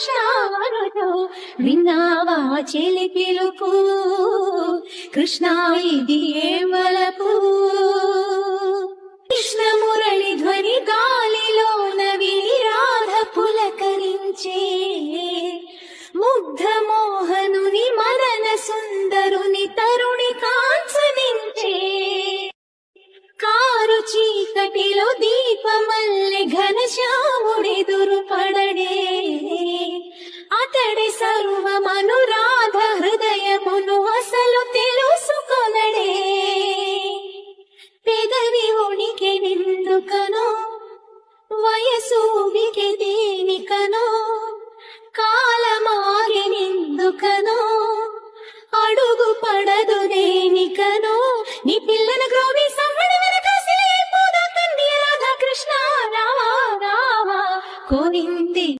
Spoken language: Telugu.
వర్షాలతో విన్నావా చెలి పిలుపు కృష్ణ ఇది ఏ వలపు కృష్ణ మురళి ధ్వని గాలిలోన విని రాధ పులకరించే ముగ్ధ మోహనుని మదన సుందరుని తరుణి కాంచనించే కారు చీకటిలో దీపమల్లె ఘనశ్యాముడెదురు పడడే అతడి సర్వమనురా